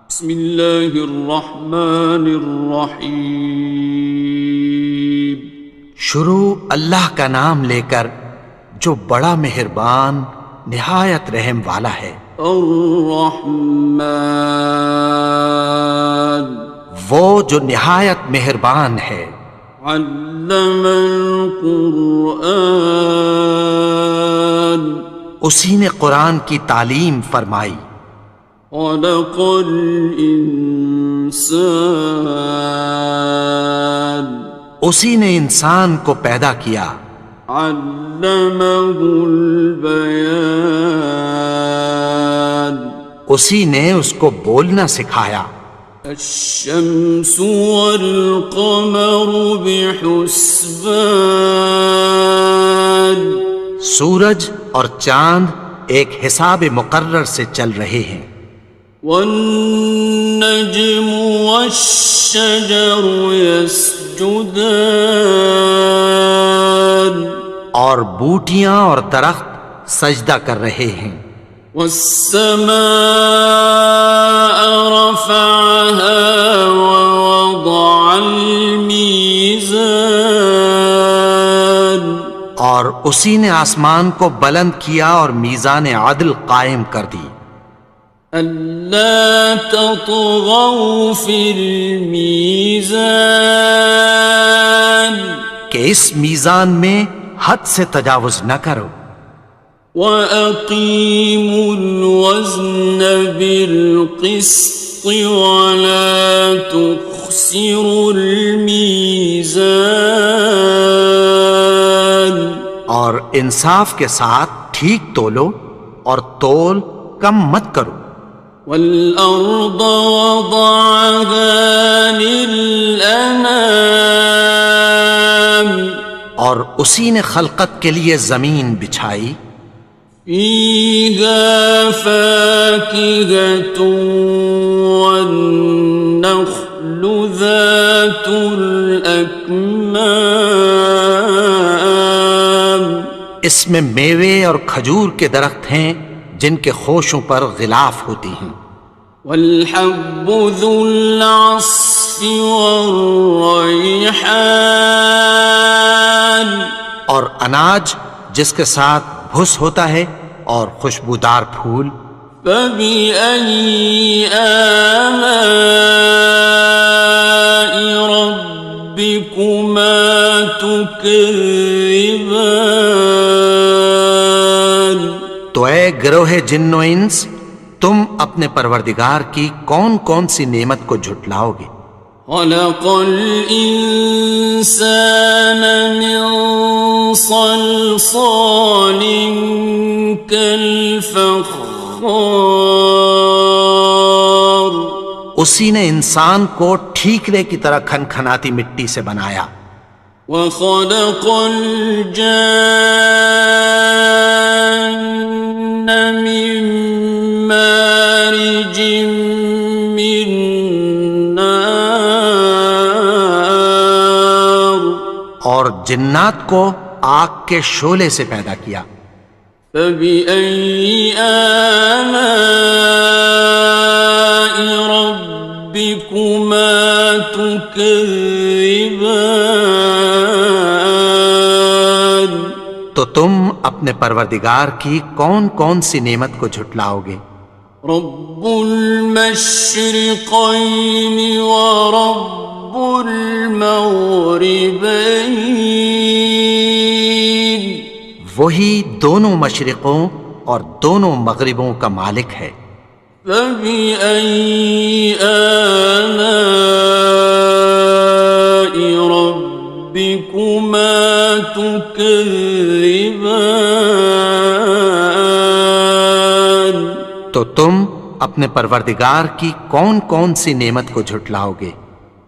بسم اللہ الرحمن الرحیم۔ شروع اللہ کا نام لے کر جو بڑا مہربان نہایت رحم والا ہے۔ الرحمن، وہ جو نہایت مہربان ہے۔ علم القرآن، اسی نے قرآن کی تعلیم فرمائی۔ خلق الانسان، اسی نے انسان کو پیدا کیا۔ علمہ البیان، اسی نے اس کو بولنا سکھایا۔ الشمس والقمر بحسبان، سورج اور چاند ایک حساب مقرر سے چل رہے ہیں۔ والنجم والشجر يسجدان، اور بوٹیاں اور درخت سجدہ کر رہے ہیں۔ والسماء رفعها ووضع الميزان، اور اسی نے آسمان کو بلند کیا اور میزان عدل قائم کر دی۔ ألا تطغوا في الميزان، کہ اس میزان میں حد سے تجاوز نہ کرو۔ وَأَقِيمُوا الْوَزْنَ بِالْقِسْطِ وَلَا تُخْسِرُوا الْمِيزَانَ، اور انصاف کے ساتھ ٹھیک تولو اور تول کم مت کرو۔ وَالْأَرْضَ وَضَعَهَا لِلْأَنَامِ، اور اسی نے خلقت کے لیے زمین بچھائی۔ فِيهَا فَاكِهَةٌ وَالنَّخْلُ ذَاتُ الْأَكْمَامِ، اس میں میوے اور کھجور کے درخت ہیں جن کے خوشوں پر غلاف ہوتی ہیں۔ وَالْحَبُّ ذُو الْعَصْفِ وَالرَّيْحَانِ، اور اناج جس کے ساتھ بھس ہوتا ہے اور خوشبودار پھول۔ فَبِأَيِّ آلَاءِ رَبِّكُمَا تُكَذِّبَانِ، تو اے گروہ جن و انس، تم اپنے پروردگار کی کون کون سی نعمت کو جھٹلاؤ گے؟ خَلَقَ الْإِنسَانَ مِنْ صَلْصَالٍ كَالْفَخَّارِ، اسی نے انسان کو ٹھیکرے کی طرح کھنکھناتی مٹی سے بنایا۔ وَخَلَقَ الْجَانَّ مِن مَّارِجٍ مِّن نَّارٍ، اور جنات کو آگ کے شعلے سے پیدا کیا۔ فَبِأَيِّ آلَاءِ رَبِّكُمَا تُكَذِّبَانِ، تو تم اپنے پروردگار کی کون کون سی نعمت کو جھٹلاؤ گے؟ رب المشرقین ورب المغربین، وہی دونوں مشرقوں اور دونوں مغربوں کا مالک ہے۔ فَبِأَيِّ آلَاءِ رَبِّكُمَا تُكَذِّبَانِ، تو تم اپنے پروردگار کی کون کون سی نعمت کو جھٹلاؤ گے؟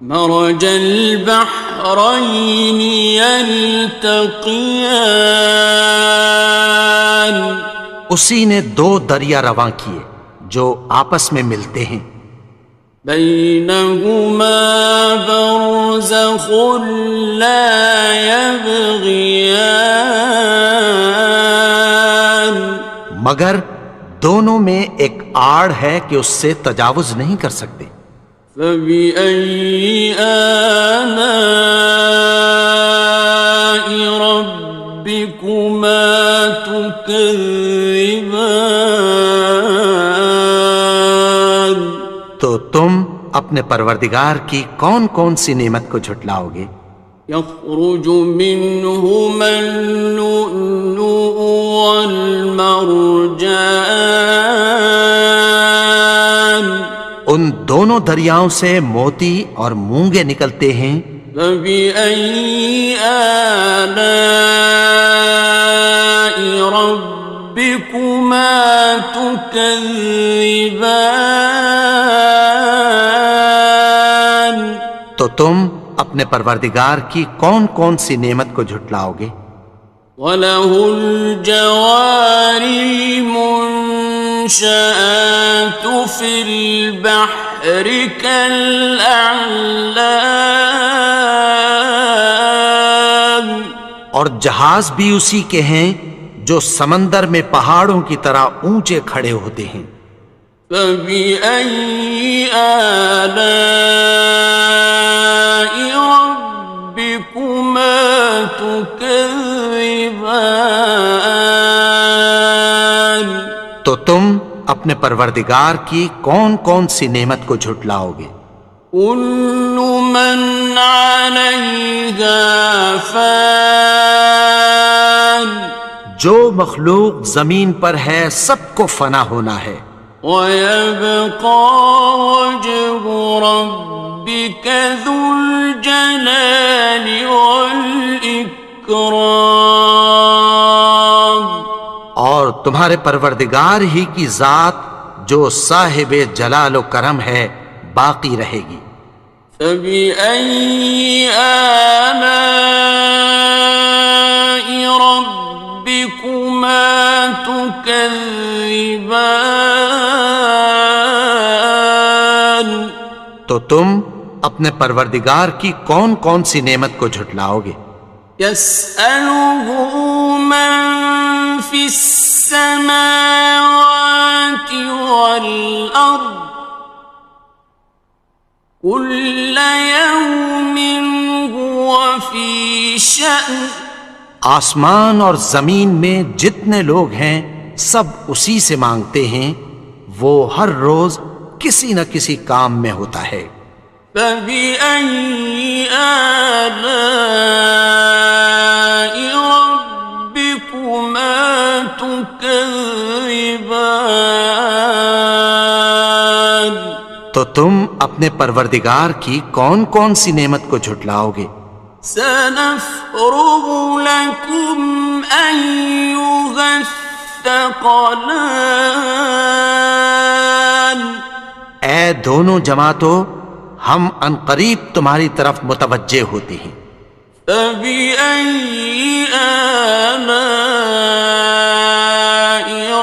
مرج البحرین یلتقیان، اسی نے دو دریا رواں کیے جو آپس میں ملتے ہیں۔ بینہما برزخ لا یبغیان، مگر دونوں میں ایک آڑ ہے کہ اس سے تجاوز نہیں کر سکتے۔ فبأي آلاء ربكما تكذبان؟ تو تم اپنے پروردگار کی کون کون سی نعمت کو جھٹلاؤ گے؟ يخرج منهما اللؤلؤ والمرجان ان دونوں دریاؤں سے موتی اور مونگے نکلتے ہیں۔ فبأي آلاء ربكما تكذبان؟ تو تم اپنے پروردگار کی کون کون سی نعمت کو جھٹلاؤ گے؟ وَلَهُ الْجَوَارِ الْمُنشَآتُ فِي الْبَحْرِ كَالْأَعْلَامِ، اور جہاز بھی اسی کے ہیں جو سمندر میں پہاڑوں کی طرح اونچے کھڑے ہوتے ہیں۔ فَبِأَيِّ آلَاءِ رَبِّكُمَا تُكَذِّبَانِ؟ تو تم اپنے پروردگار کی کون کون سی نعمت کو جھٹلاؤ گے؟ كُلُّ مَنْ عَلَيْهَا فَانٍ، جو مخلوق زمین پر ہے سب کو فنا ہونا ہے۔ وَيَبْقَى وَجْهُ رَبِّكَ ذُو الْجَلَالِ وَالْإِكْرَامِ، اور تمہارے پروردگار ہی کی ذات جو صاحب جلال و کرم ہے باقی رہے گی۔ فَبِأَيِّ آلَاءِ رَبِّكُمَا تُكَذِّبَانِ؟ تو تم اپنے پروردگار کی کون کون سی نعمت کو جھٹلاؤ گے؟ يَسْأَلُهُ مَن فِي السَّمَاوَاتِ وَالْأَرْضِ كُلَّ يَوْمٍ هُوَ فِي شَأْنٍ، آسمان اور زمین میں جتنے لوگ ہیں سب اسی سے مانگتے ہیں، وہ ہر روز کسی نہ کسی کام میں ہوتا ہے۔ فَبِأَيِّ آلَاءِ رَبِّكُمَا تُكَذِّبَانِ؟ تو تم اپنے پروردگار کی کون کون سی نعمت کو جھٹلاؤ گے؟ سَنَفْرُغُ لَكُمْ أَيُّهَ الثَّقَلَانِ؟ اے دونوں جماعتوں، ہم عنقریب تمہاری طرف متوجہ ہوتے ہیں۔ فَبِأَيِّ آلَاءِ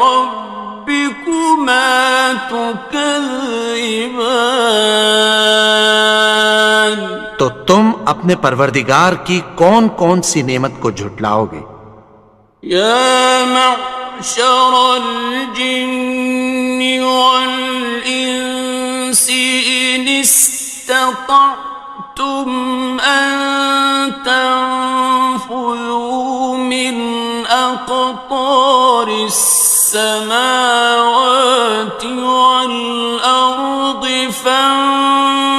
رَبِّكُمَا تُكَذِّبَانِ؟ تو تم اپنے پروردگار کی کون کون سی نعمت کو جھٹلاؤ گے؟ يَا مَعْشَرَ الْجِنِّ وَالْإِنسِ إِنِ اسْتَطَعْتُمْ أَن تَنفُذُوا مِنْ أَقْطَارِ السَّمَاوَاتِ وَالْأَرْضِ فَانفُذُوا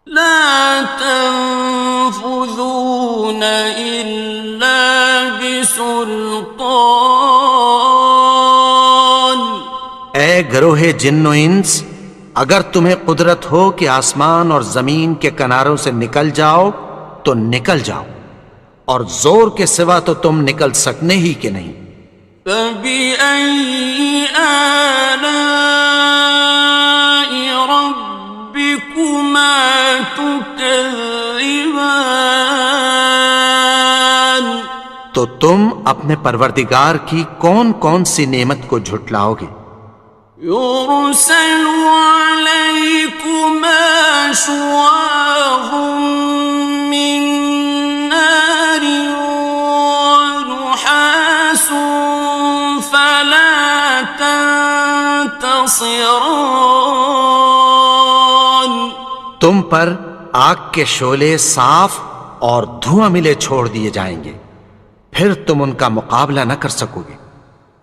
لَا تَنفُذُونَ إِلَّا بِسُلْطَانٍ۔ اے گروہ جن و انس، اگر تمہیں قدرت ہو کہ آسمان اور زمین کے کناروں سے نکل جاؤ تو نکل جاؤ، اور زور کے سوا تو تم نکل سکنے ہی کہ نہیں۔ فَبِأَيِّ آلَاءِ رَبِّكُمَا تُكَذِّبَانِ؟ تو تم اپنے پروردگار کی کون کون سی نعمت کو جھٹلاؤ گے؟ يُرْسَلُ عَلَيْكُمَا شُوَاظٌ مِّن نَّارٍ وَنُحَاسٌ فَلَا خاسران. تم پر آگ کے شعلے صاف اور دھواں ملے چھوڑ دیے جائیں گے، پھر تم ان کا مقابلہ نہ کر سکو گے۔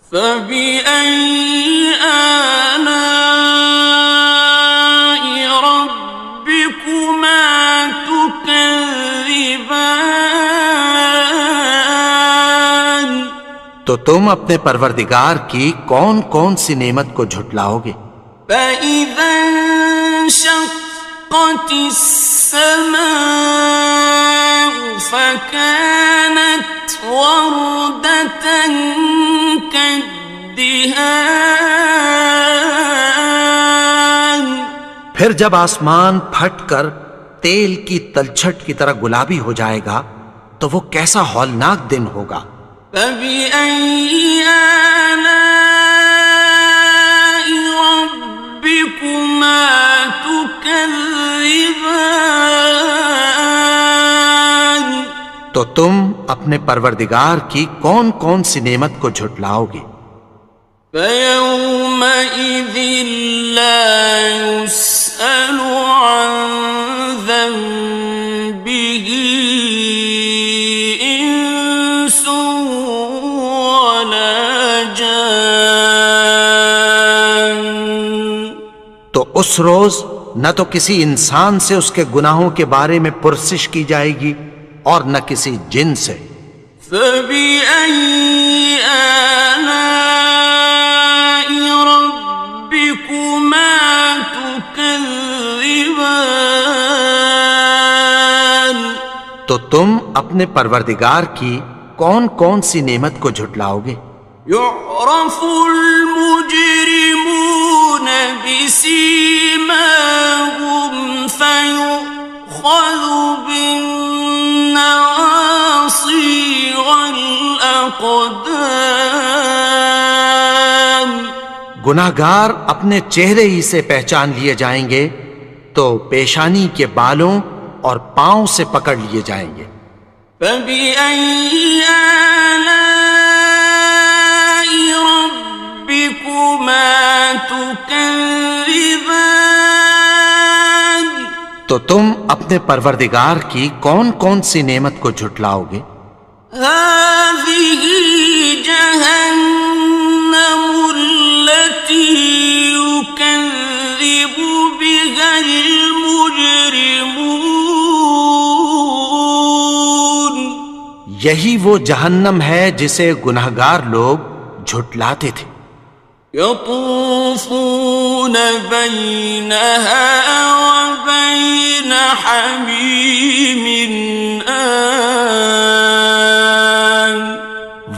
فَبِأَيِّ آلَاءِ رَبِّكُمَا تُكَذِّبَانِ. تو تم اپنے پروردگار کی کون کون سی نعمت کو جھٹلاؤ گے؟ فَإِذَا انشَقَّتِ السَّمَاءُ فَكَانَتْ وَرْدَةً كَالدِّهَانِ. پھر جب آسمان پھٹ کر تیل کی تلچھٹ کی طرح گلابی ہو جائے گا تو وہ کیسا ہولناک دن ہوگا۔ فَبِأَيِّ آلَاءِ رَبِّكُمَا تُكَذِّبَانِ. تو تم اپنے پروردگار کی کون کون سی نعمت کو جھٹلاؤ گے؟ فَيَوْمَئِذٍ لَا يُسْأَلُ عَنْ ذَنبِهِ إِنسٌ وَلَا جَانٌ. تو اس روز نہ تو کسی انسان سے اس کے گناہوں کے بارے میں پرسش کی جائے گی اور نہ کسی جن سے۔ فَبِأَيِّ آلَاءِ رَبِّكُمَا تُكَذِّبَانِ. تو تم اپنے پروردگار کی کون کون سی نعمت کو جھٹلاؤ گے؟ يُعْرَفُ الْمُجْرِمُونَ بِسِيمَاهُمْ فَيُؤْخَذُ بِالنَّوَاصِي وَالْأَقْدَامِ. گناہگار اپنے چہرے ہی سے پہچان لیے جائیں گے تو پیشانی کے بالوں اور پاؤں سے پکڑ لیے جائیں گے۔ فَبِأَيِّ آلَاءِ رَبِّكُمَا تُكَذِّبَانِ. تو تم اپنے پروردگار کی کون کون سی نعمت کو جھٹلاؤ گے؟ هَٰذِهِ جَهَنَّمُ الَّتِي يُكَذِّبُ بِهَا الْمُجْرِمُونَ. یہی وہ جہنم ہے جسے گناہگار لوگ جھٹلاتے تھے۔ يَطُوفُونَ بَيْنَهَا وَبَيْنَ حَمِيمٍ آنٍ.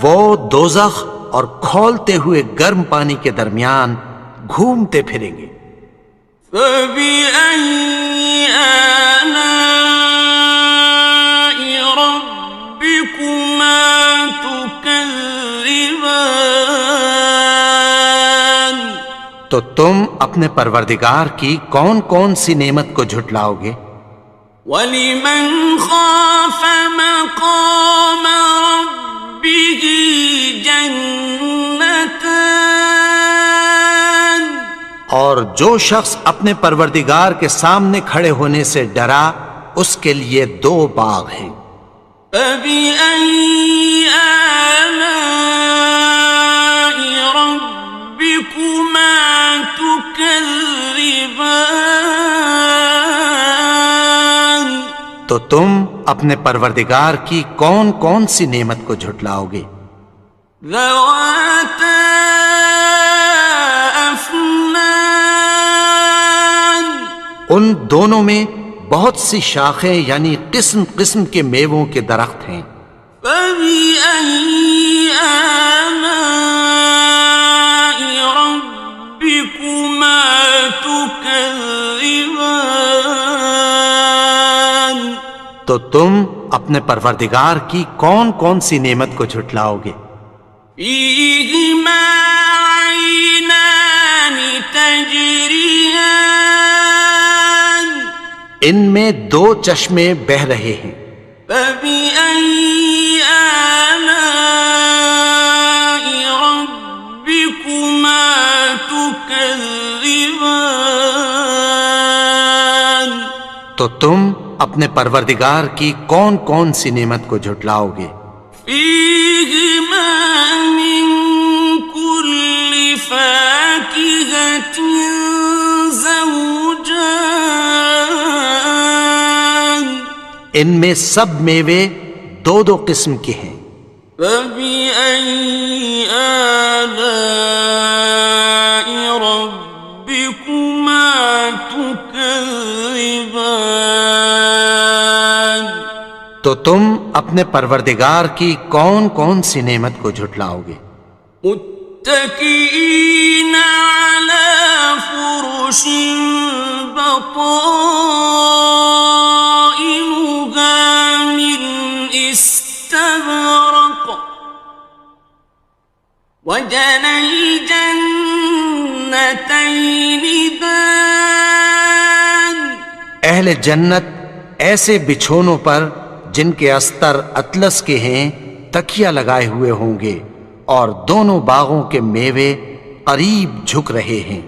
وہ دوزخ اور کھولتے ہوئے گرم پانی کے درمیان گھومتے پھریں گے۔ فَبِأَيِّ آلَاءِ رَبِّكُمَا تُكَذِّبَانِ. تو تم اپنے پروردگار کی کون کون سی نعمت کو جھٹلاؤ گے؟ وَلِمَنْ خَافَ مَقَامَ رَبِّهِ جَنَّتَانِ. اور جو شخص اپنے پروردگار کے سامنے کھڑے ہونے سے ڈرا اس کے لیے دو باغ ہیں۔ فَبِأَيِّ آلَاءِ رَبِّكُمَا تُكَذِّبَانِ. تو تم اپنے پروردگار کی کون کون سی نعمت کو جھٹلاؤ گے؟ ذَوَاتَا أَفْنَانٍ. ان دونوں میں بہت سی شاخیں یعنی قسم قسم کے میووں کے درخت ہیں۔ فَبِأَيِّ آلَاءِ رَبِّكُمَا تُكَذِّبَانِ. تو تم اپنے پروردگار کی کون کون سی نعمت کو جھٹلاؤ گے؟ فِيهِمَا عَيْنَانِ تَجْرِيَانِ. ان میں دو چشمے بہہ رہے ہیں۔ فَبِأَيِّ آلَاءِ رَبِّكُمَا تُكَذِّبَانِ. تو تم اپنے پروردگار کی کون کون سی نعمت کو جھٹلاؤ گے؟ فيهما من كل فاكهة زوجان ان میں سب میوے دو دو قسم کے ہیں۔ فبأي آلاء ربكما تكذبان تو تم اپنے پروردگار کی کون کون سی نعمت کو جھٹلاؤ گے؟ متكئين على فرش بطائنها من استبرق وجنى الجنتين دان اہل جنت ایسے بچھونوں پر جن کے استر اطلس کے ہیں تکیہ لگائے ہوئے ہوں گے، اور دونوں باغوں کے میوے قریب جھک رہے ہیں۔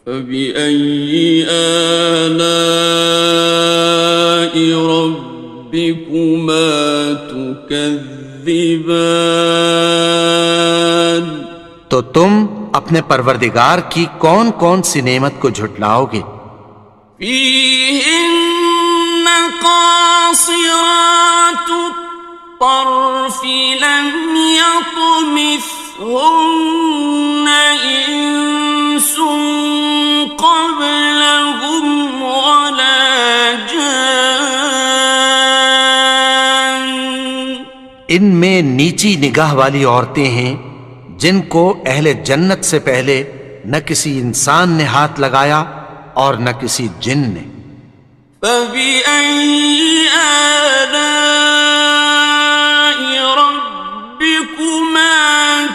فبأي آلاء ربكما تكذبان تو تم اپنے پروردگار کی کون کون سی نعمت کو جھٹلاؤ گے؟ فيهن قاصرات الطرف لم يطمثهن إنس قبلهم ولا جان ان میں نیچی نگاہ والی عورتیں ہیں جن کو اہل جنت سے پہلے نہ کسی انسان نے ہاتھ لگایا اور نہ کسی جن نے۔ فبأي آلاء ربكما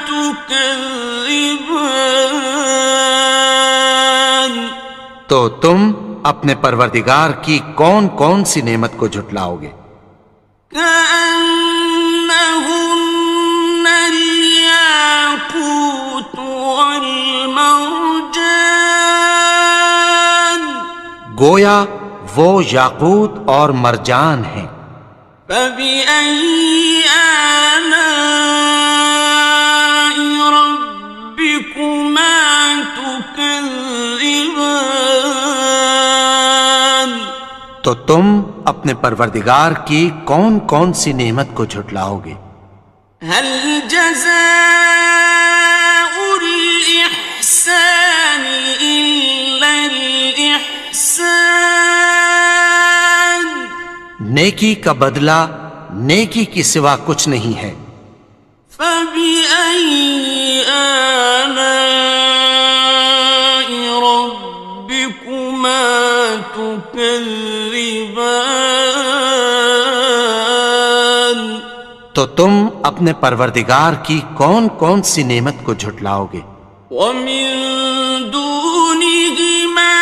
تكذبان تو تم اپنے پروردگار کی کون کون سی نعمت کو جھٹلاؤ گے؟ كأنهن الياقوت والمرجان گویا وہ یاقوت اور مرجان ہیں۔ فبأي آلاء ربكما تكذبان تو تم اپنے پروردگار کی کون کون سی نعمت کو جھٹلاؤ گے؟ هل جزاء الإحسان إلا الإحسان نیکی کا بدلہ نیکی کی سوا کچھ نہیں ہے۔ فبأي آلاء ربكما تكذبان تو تم اپنے پروردگار کی کون کون سی نعمت کو جھٹلاؤ گے؟ ومن دونهما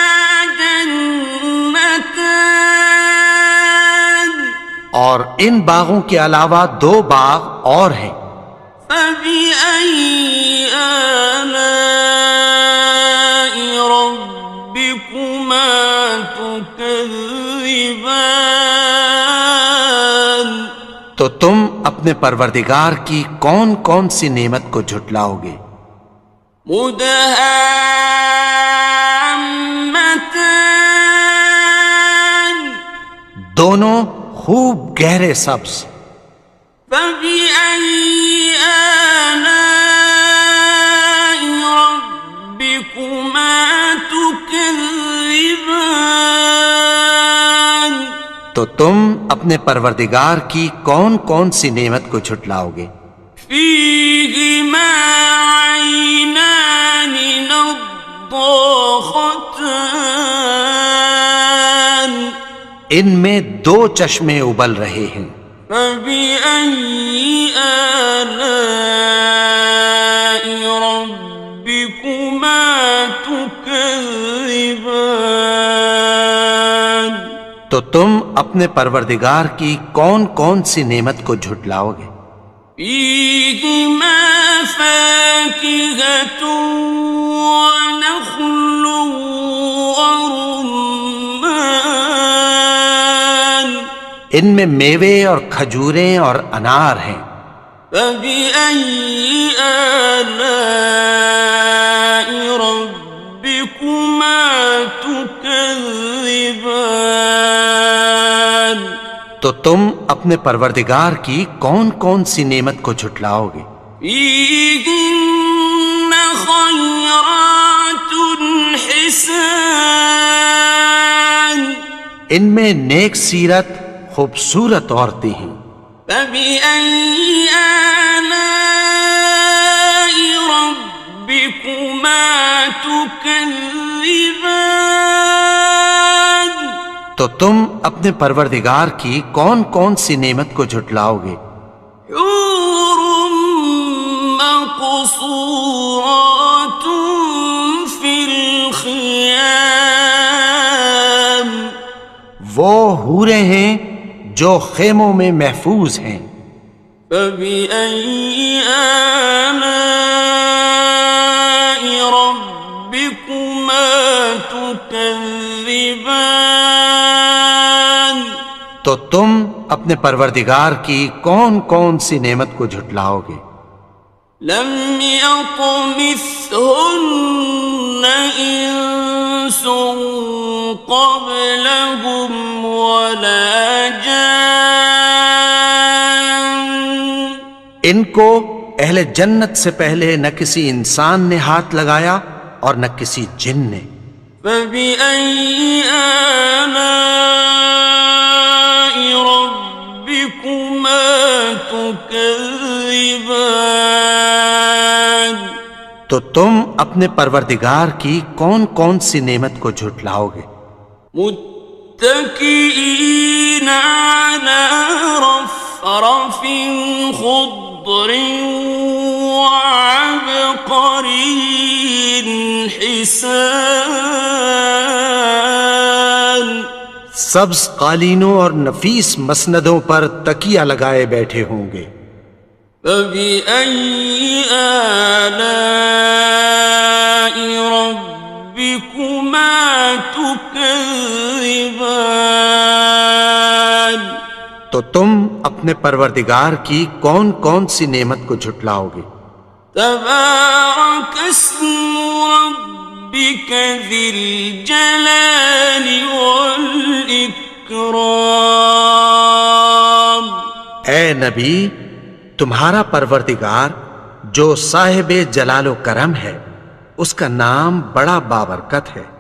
جنتان اور ان باغوں کے علاوہ دو باغ اور ہیں۔ فبأي آلاء ربكما تكذبان تو تم اپنے پروردگار کی کون کون سی نعمت کو جھٹلاؤ گے؟ مدهامتان دونوں خوب گہرے سبز۔ فبأي آلاء ربكما تكذبان تو تم اپنے پروردگار کی کون کون سی نعمت کو جھٹلاؤ گے؟ فيهما عينان نضاختان ان میں دو چشمے ابل رہے ہیں۔ فبأي آلاء ربكما تكذبان تو تم اپنے پروردگار کی کون کون سی نعمت کو جھٹلاؤ گے؟ فيهما فاكهة ونخل ورمان ان میں میوے اور کھجوریں اور انار ہیں۔ فبأي آلاء ربكما تكذبان؟ تو تم اپنے پروردگار کی کون کون سی نعمت کو جھٹلاؤ گے؟ فيهن خيرات حسان، ان میں نیک سیرت خوبصورت عورتیں ہیں۔ فبأي آلاء ربكما تكذبان؟ تو تم اپنے پروردگار کی کون کون سی نعمت کو جھٹلاؤ گے؟ حور مقصورات في الخيام، وہ حوریں ہیں جو خیموں میں محفوظ ہیں۔ فبأي آلاء ربكما تكذبان؟ تو تم اپنے پروردگار کی کون کون سی نعمت کو جھٹلاؤ گے؟ لم يطمثهن إنس قبلهم ولا جان، ان کو اہل جنت سے پہلے نہ کسی انسان نے ہاتھ لگایا اور نہ کسی جن نے۔ فبأي آلاء ربكما تكذبان؟ تو تم اپنے پروردگار کی کون کون سی نعمت کو جھٹلاؤ گے؟ متكئين على رفرف خضر وعبقري حسان، سبز قالینوں اور نفیس مسندوں پر تکیہ لگائے بیٹھے ہوں گے۔ فبأي آلاء ربكما تكذبان؟ تو تم اپنے پروردگار کی کون کون سی نعمت کو جھٹلاؤ گے؟ تبارك اسم ربك ذي الجلال والإكرام۔ اے نبی، تمہارا پروردگار جو صاحب جلال و کرم ہے، اس کا نام بڑا بابرکت ہے۔